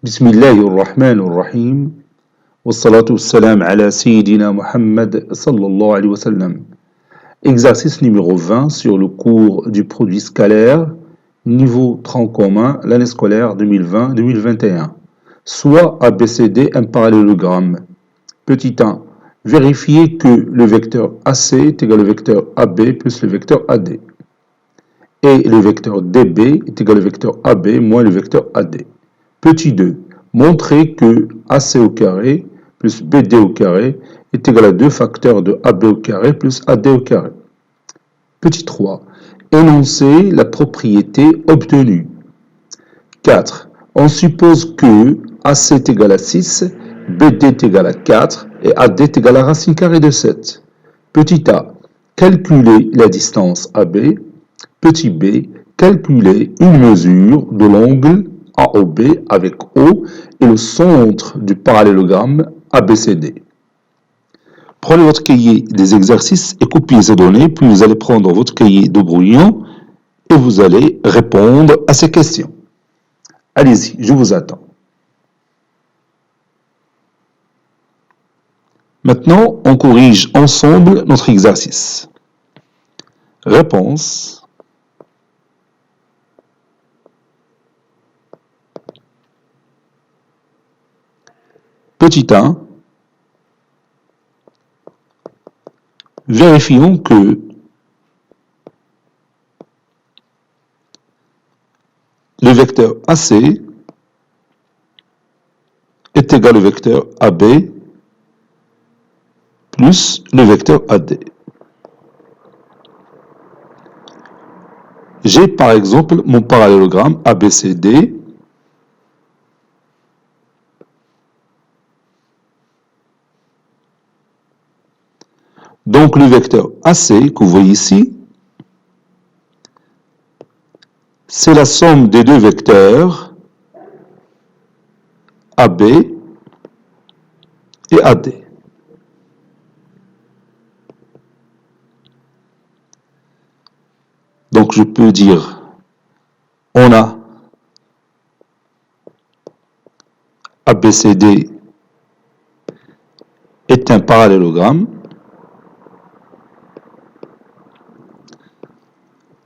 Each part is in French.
بسم الله الرحمن الرحيم والصلاة والسلام على سيدنا Muhammad sallallahu alayhi wa sallam. Exercice numéro 20 sur le cours du produit scalaire, niveau tronc commun, l'année scolaire 2020-2021. Soit ABCD un parallélogramme. Petit 1. Vérifiez que le vecteur AC est égal au vecteur AB plus le vecteur AD. Et le vecteur DB est égal au vecteur AB moins le vecteur AD. Petit 2. Montrez que AC au carré plus BD au carré est égal à 2 facteurs de AB au carré plus AD au carré. Petit 3. Énoncez la propriété obtenue. 4. On suppose que AC est égal à 6, BD est égal à 4 et AD est égal à racine carrée de 7. Petit a. Calculez la distance AB. Petit b. Calculez une mesure de l'angle AOB avec O et le centre du parallélogramme ABCD. Prenez votre cahier des exercices et copiez ces données, puis vous allez prendre votre cahier de brouillon et vous allez répondre à ces questions. Allez-y, je vous attends. Maintenant, on corrige ensemble notre exercice. Réponse. Petit 1. Vérifions que le vecteur AC est égal au vecteur AB plus le vecteur AD. J'ai par exemple mon parallélogramme ABCD. Donc le vecteur AC que vous voyez ici, c'est la somme des deux vecteurs AB et AD. Donc je peux dire, on a ABCD est un parallélogramme.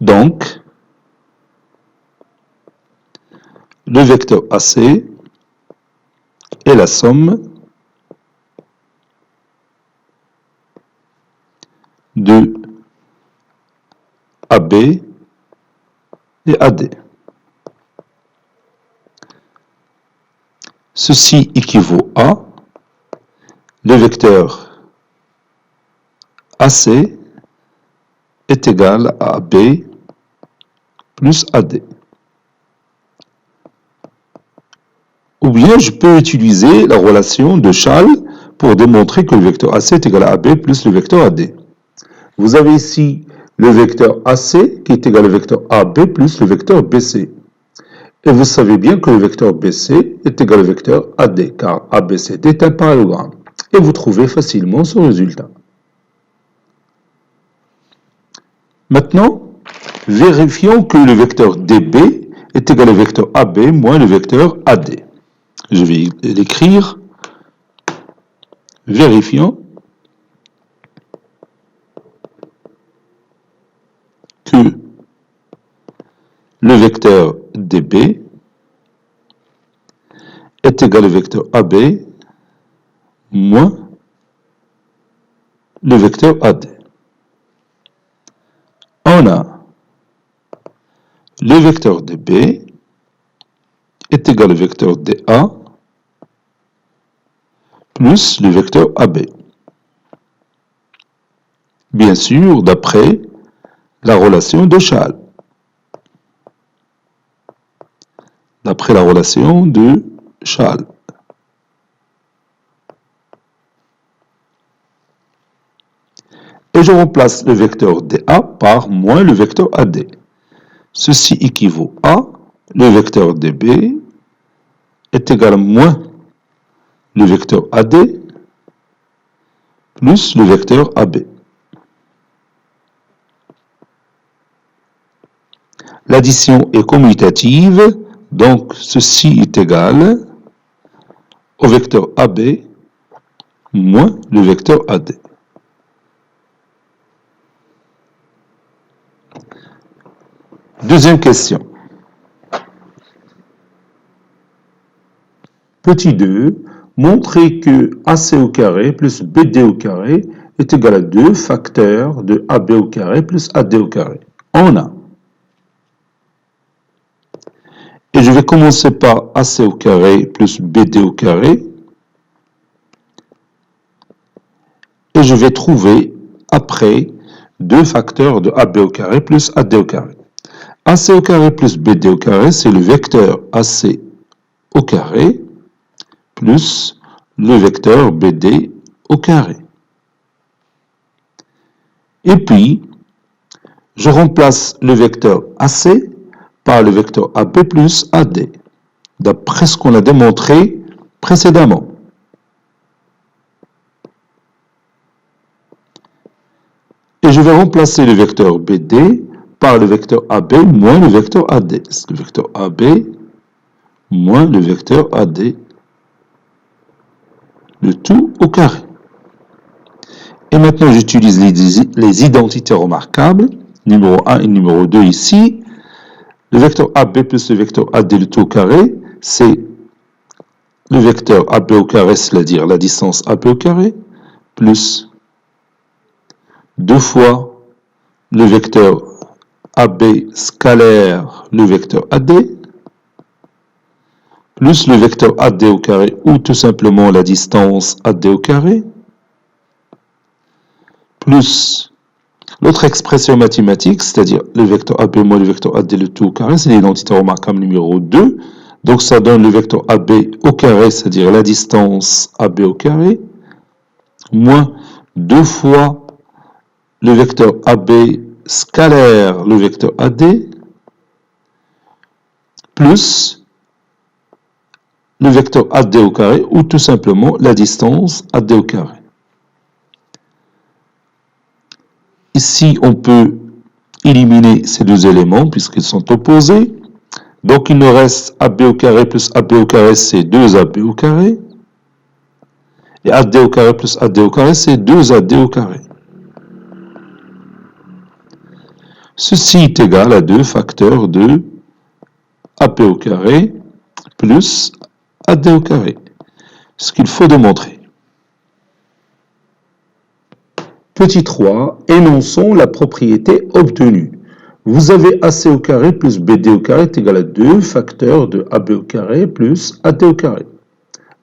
Donc, le vecteur AC est la somme de AB et AD. Ceci équivaut à le vecteur AC est égal à AB plus AD. Ou bien je peux utiliser la relation de Schall pour démontrer que le vecteur AC est égal à AB plus le vecteur AD. Vous avez ici le vecteur AC qui est égal au vecteur AB plus le vecteur BC. Et vous savez bien que le vecteur BC est égal au vecteur AD, car ABCD est un parallélogramme. Et vous trouvez facilement ce résultat. Maintenant, vérifions que le vecteur DB est égal au vecteur AB moins le vecteur AD. Je vais l'écrire. Vérifions que le vecteur DB est égal au vecteur AB moins le vecteur AD. On a le vecteur DB est égal au vecteur DA plus le vecteur AB. Bien sûr, d'après la relation de Schall. D'après la relation de Schall. Et je remplace le vecteur DA par moins le vecteur AD. Ceci équivaut à le vecteur DB est égal à moins le vecteur AD plus le vecteur AB. L'addition est commutative, donc ceci est égal au vecteur AB moins le vecteur AD. Deuxième question. Petit 2, montrer que AC au carré plus BD au carré est égal à 2 facteurs de AB au carré plus AD au carré. On a. Et je vais commencer par AC au carré plus BD au carré. Et je vais trouver après 2 facteurs de AB au carré plus AD au carré. AC au carré plus BD au carré, c'est le vecteur AC au carré plus le vecteur BD au carré. Et puis, je remplace le vecteur AC par le vecteur AB plus AD, d'après ce qu'on a démontré précédemment. Et je vais remplacer le vecteur BD par le vecteur AB moins le vecteur AD. C'est le vecteur AB moins le vecteur AD, le tout au carré. Et maintenant, j'utilise les identités remarquables, numéro 1 et numéro 2 ici. Le vecteur AB plus le vecteur AD, le tout au carré, c'est le vecteur AB au carré, c'est-à-dire la distance AB au carré, plus 2 fois le vecteur AB scalaire, le vecteur AD, plus le vecteur AD au carré, ou tout simplement la distance AD au carré, plus l'autre expression mathématique, c'est-à-dire le vecteur AB moins le vecteur AD, le tout au carré, c'est l'identité remarquable numéro 2. Donc ça donne le vecteur AB au carré, c'est-à-dire la distance AB au carré, moins 2 fois le vecteur AB scalaire, le vecteur AD, plus le vecteur AD au carré, ou tout simplement la distance AD au carré. Ici, on peut éliminer ces deux éléments puisqu'ils sont opposés. Donc, il nous reste AB au carré plus AB au carré, c'est 2AB au carré. Et AD au carré plus AD au carré, c'est 2AD au carré. Ceci est égal à 2 facteurs de AP au carré plus AD au carré. Ce qu'il faut démontrer. Petit 3, énonçons la propriété obtenue. Vous avez AC au carré plus BD au carré est égal à 2 facteurs de AB au carré plus AD au carré.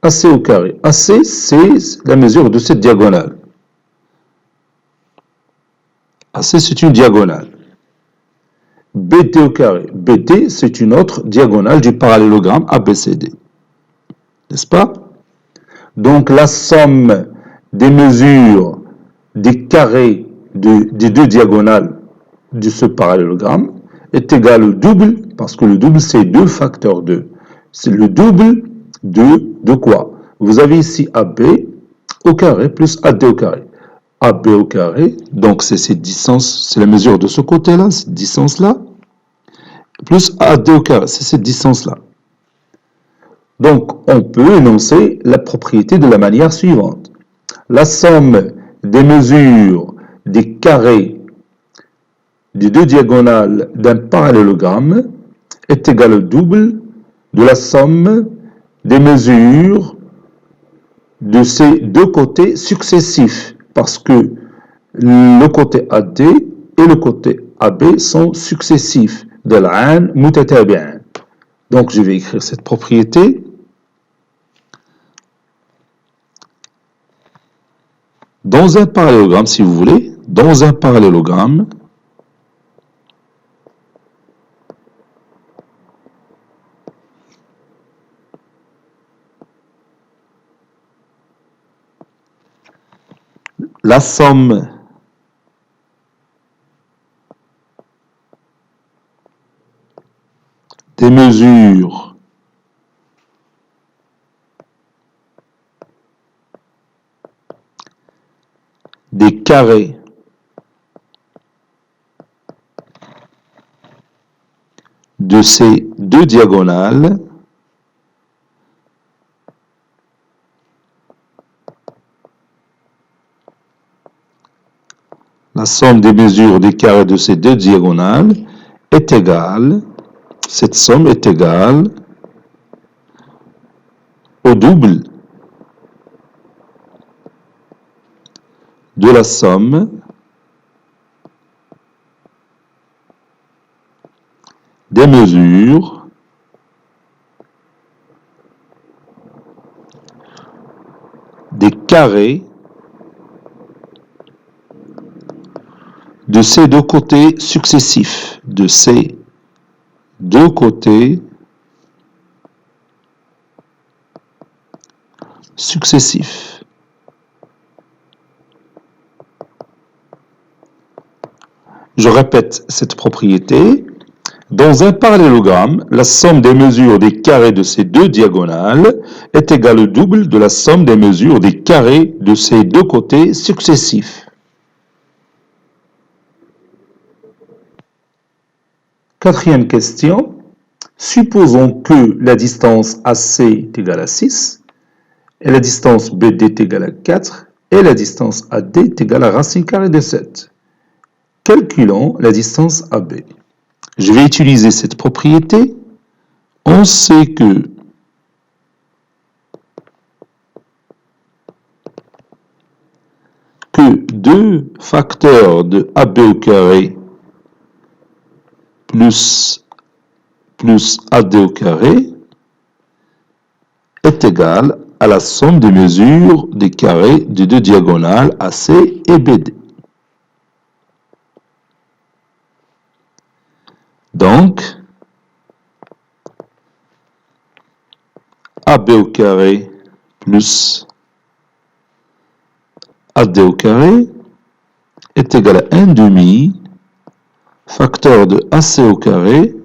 AC au carré. AC, c'est la mesure de cette diagonale. AC, c'est une diagonale. BD au carré. BD, c'est une autre diagonale du parallélogramme ABCD. N'est-ce pas? Donc, la somme des mesures des carrés des deux diagonales de ce parallélogramme est égale au double, parce que le double, c'est 2 facteurs 2. C'est le double de quoi? Vous avez ici AB au carré plus AD au carré. AB au carré, donc c'est cette distance, c'est la mesure de ce côté-là, cette distance-là, plus AD au carré, c'est cette distance-là. Donc, on peut énoncer la propriété de la manière suivante. La somme des mesures des carrés des deux diagonales d'un parallélogramme est égale au double de la somme des mesures de ces deux côtés successifs, parce que le côté AD et le côté AB sont successifs. ضلعان متتابعان. Donc je vais écrire cette propriété. Dans un parallélogramme, si vous voulez, dans un parallélogramme, la somme des mesures des carrés de ces deux diagonales la somme des mesures des carrés de ces deux diagonales est égale, cette somme est égale au double de la somme des mesures des carrés de ces deux côtés successifs, de ces deux côtés successifs. Je répète cette propriété. Dans un parallélogramme, la somme des mesures des carrés de ces deux diagonales est égale au double de la somme des mesures des carrés de ces deux côtés successifs. Quatrième question. Supposons que la distance AC est égale à 6, et la distance BD est égale à 4, et la distance AD est égale à racine carrée de 7. Calculons la distance AB. Je vais utiliser cette propriété. On sait que deux facteurs de AB au carré plus AD au carré est égal à la somme des mesures des carrés des deux diagonales AC et BD. Donc, AB au carré plus AD au carré est égal à 1 demi facteur de AC au carré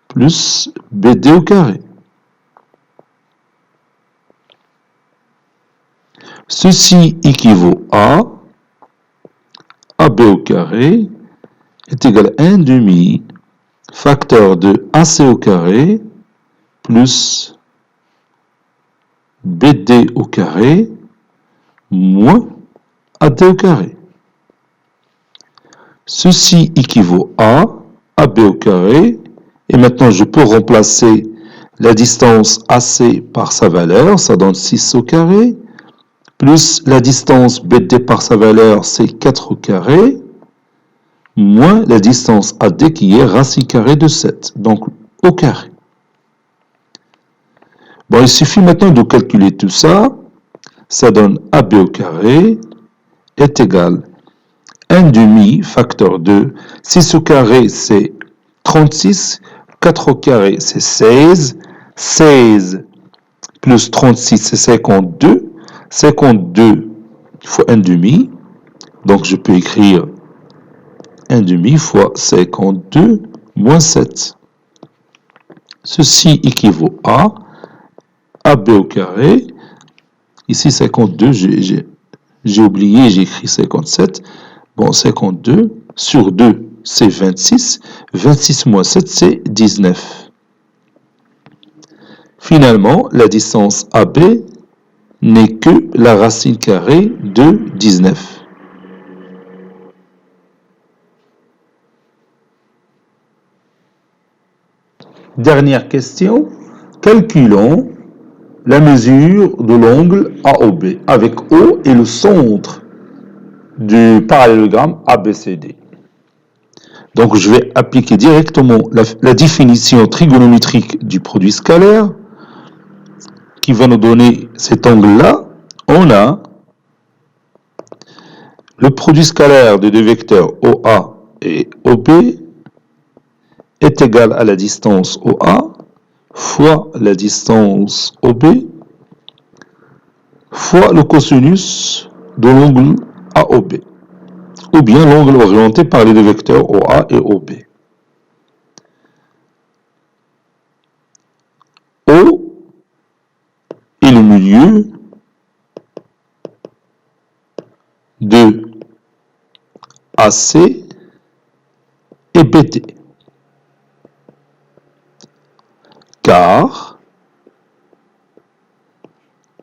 plus BD au carré. Ceci équivaut à AB au carré est égal à 1 demi facteur de AC au carré plus BD au carré moins AD au carré. Ceci équivaut à AB au carré, et maintenant je peux remplacer la distance AC par sa valeur, ça donne 6 au carré, plus la distance BD par sa valeur, c'est 4 au carré, moins la distance AD qui est racine carrée de 7, donc au carré. Bon, il suffit maintenant de calculer tout ça, ça donne AB au carré est égal 1 demi facteur de 6 au carré c'est 36, 4 au carré c'est 16, 16 plus 36 c'est 52, 52 fois 1 demi, donc je peux écrire 1 demi fois 52 moins 7. Ceci équivaut à AB au carré, ici 52, j'ai oublié, j'ai écrit 57, bon 52 sur 2 c'est 26, 26 moins 7 c'est 19. Finalement, la distance AB n'est que la racine carrée de 19. Dernière question. Calculons la mesure de l'angle AOB avec O et le centre du parallélogramme ABCD. Donc je vais appliquer directement la définition trigonométrique du produit scalaire qui va nous donner cet angle-là. On a le produit scalaire des deux vecteurs OA et OB est égal à la distance OA fois la distance OB fois le cosinus de l'angle AOB, ou bien l'angle orienté par les deux vecteurs OA et OB. O est le milieu de AC et BD, car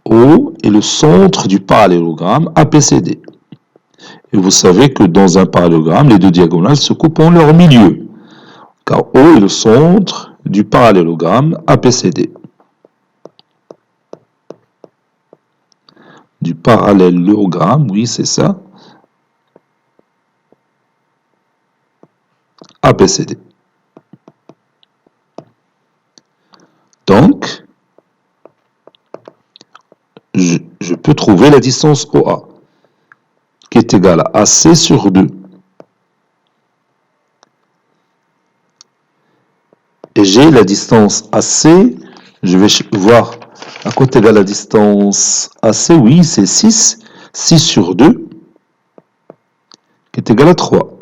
O est le centre du parallélogramme ABCD. Et vous savez que dans un parallélogramme, les deux diagonales se coupent en leur milieu, car O est le centre du parallélogramme ABCD. Du parallélogramme, oui, c'est ça, ABCD. Donc, je peux trouver la distance OA, qui est égale à AC sur 2. Et j'ai la distance AC, je vais voir à quoi est égale la distance AC, oui, c'est 6. 6 sur 2, qui est égale à 3.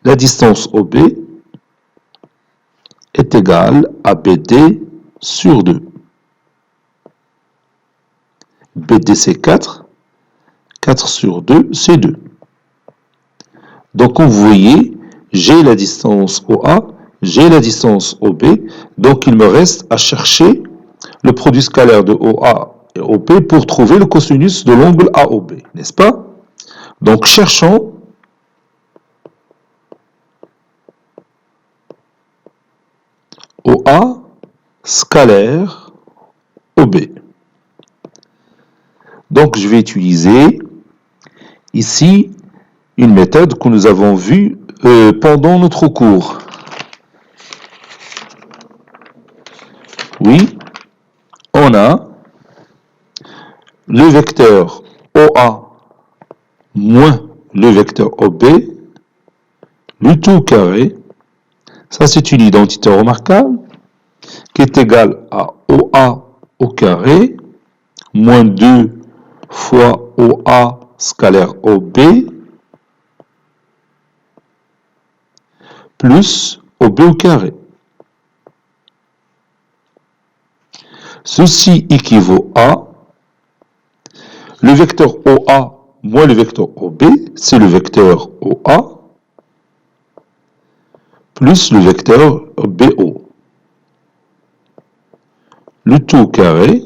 La distance OB est égale à BD sur 2. BD c'est 4. 4 sur 2, c'est 2. Donc, comme vous voyez, j'ai la distance OA, j'ai la distance OB, donc il me reste à chercher le produit scalaire de OA et OB pour trouver le cosinus de l'angle AOB, n'est-ce pas? Donc, cherchons OA scalaire OB. Donc, je vais utiliser ici une méthode que nous avons vue pendant notre cours. Oui, on a le vecteur OA moins le vecteur OB, le tout carré, ça c'est une identité remarquable, qui est égale à OA au carré, moins 2 fois OA scalaire OB, plus OB au carré. Ceci équivaut à le vecteur OA moins le vecteur OB, c'est le vecteur OA, plus le vecteur BO. Le tout carré,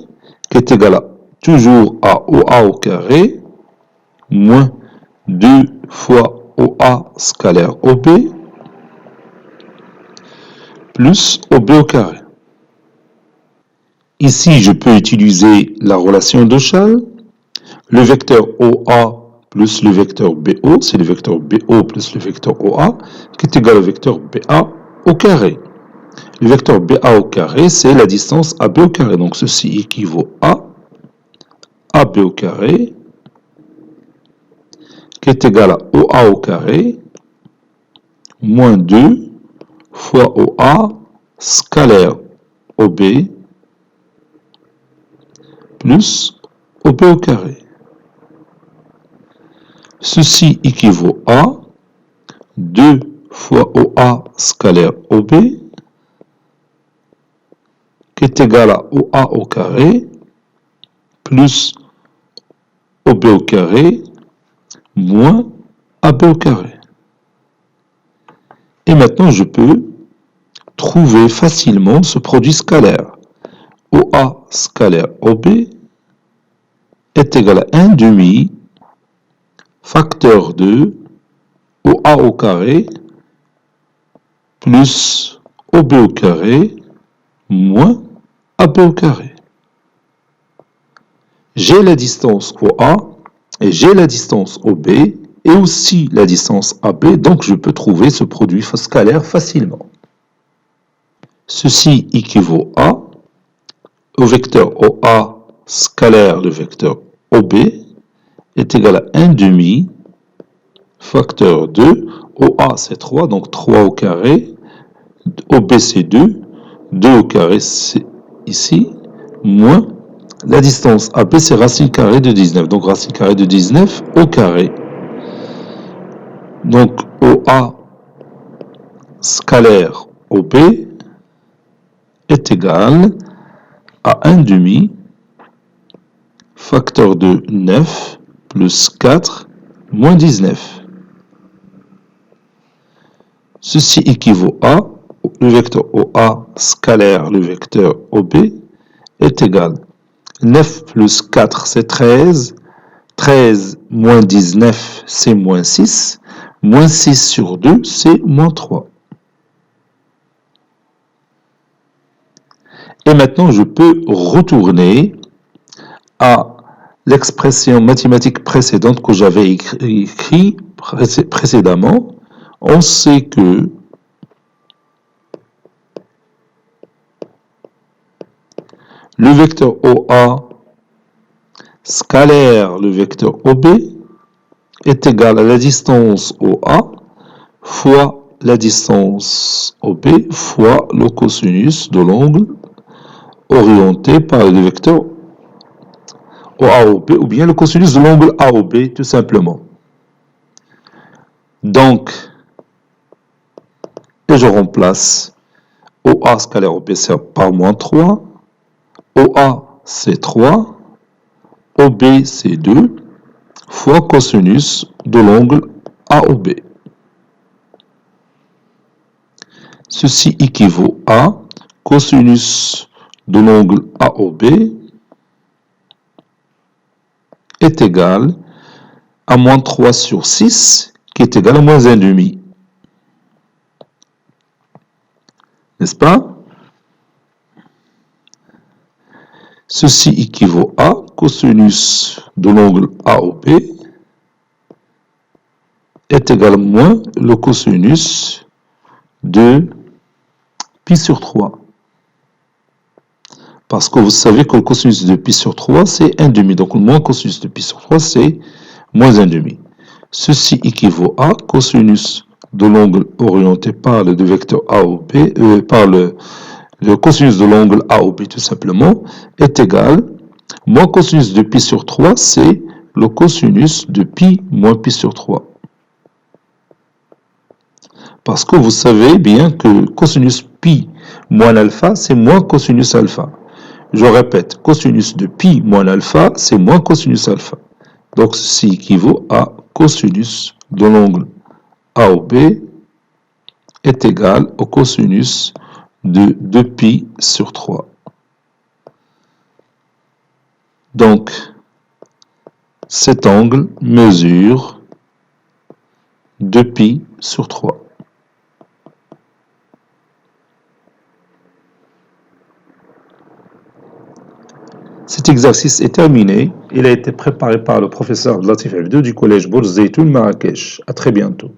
qui est égal à toujours à OA au carré, moins 2 fois OA scalaire OB, plus OB au carré. Ici, je peux utiliser la relation de Chasles. Le vecteur OA plus le vecteur BO, c'est le vecteur BO plus le vecteur OA, qui est égal au vecteur BA au carré. Le vecteur BA au carré, c'est la distance AB au carré. Donc, ceci équivaut à AB au carré, qui est égal à OA au carré, moins 2 fois OA scalaire OB, plus OB au carré. Ceci équivaut à 2 fois OA scalaire OB, qui est égal à OA au carré, plus OB au carré, moins AB au carré. Et maintenant, je peux trouver facilement ce produit scalaire. OA scalaire OB est égal à 1 demi facteur de OA au carré plus OB au carré moins AB au carré. J'ai la distance OA et j'ai la distance OB et aussi la distance AB, donc je peux trouver ce produit scalaire facilement. Ceci équivaut à au vecteur OA scalaire le vecteur OB est égal à 1 demi facteur de OA c'est 3, donc 3 au carré, OB c'est 2, 2 au carré c'est ici, moins la distance AB c'est racine carrée de 19, donc racine carrée de 19 au carré. Donc OA scalaire OB est égal à 1 demi facteur de 9 plus 4 moins 19. Ceci équivaut à le vecteur OA scalaire le vecteur OB est égal 9 plus 4 c'est 13, 13 moins 19, c'est moins 6. Moins 6 sur 2, c'est moins 3. Et maintenant, je peux retourner à l'expression mathématique précédente que j'avais écrite précédemment. On sait que le vecteur OA scalaire le vecteur OB est égal à la distance OA fois la distance OB fois le cosinus de l'angle orienté par le vecteur OAOB ou bien le cosinus de l'angle AOB tout simplement. Donc, et je remplace OA scalaire OB par moins 3, OA c'est 3, OB c'est 2, fois cosinus de l'angle AOB. Ceci équivaut à cosinus de l'angle AOB est égal à moins 3 sur 6, qui est égal à moins 1,5. N'est-ce pas? Ceci équivaut à cosinus de l'angle AOB est égal à moins le cosinus de pi sur 3. Parce que vous savez que le cosinus de pi sur 3, c'est 1,5. Donc, le moins cosinus de pi sur 3, c'est moins 1,5. Ceci équivaut à cosinus de l'angle orienté par le vecteur AOB, par le cosinus de l'angle AOB tout simplement, est égal, moins cosinus de pi sur 3, c'est le cosinus de pi moins pi sur 3. Parce que vous savez bien que cosinus pi moins alpha, c'est moins cosinus alpha. Je répète, cosinus de pi moins alpha, c'est moins cosinus alpha. Donc, ceci équivaut à cosinus de l'angle AOB est égal au cosinus de 2pi sur 3. Donc, cet angle mesure 2pi sur 3. Cet exercice est terminé. Il a été préparé par le professeur Latif Abdou du collège Bourz Zeytoun Marrakech. À très bientôt.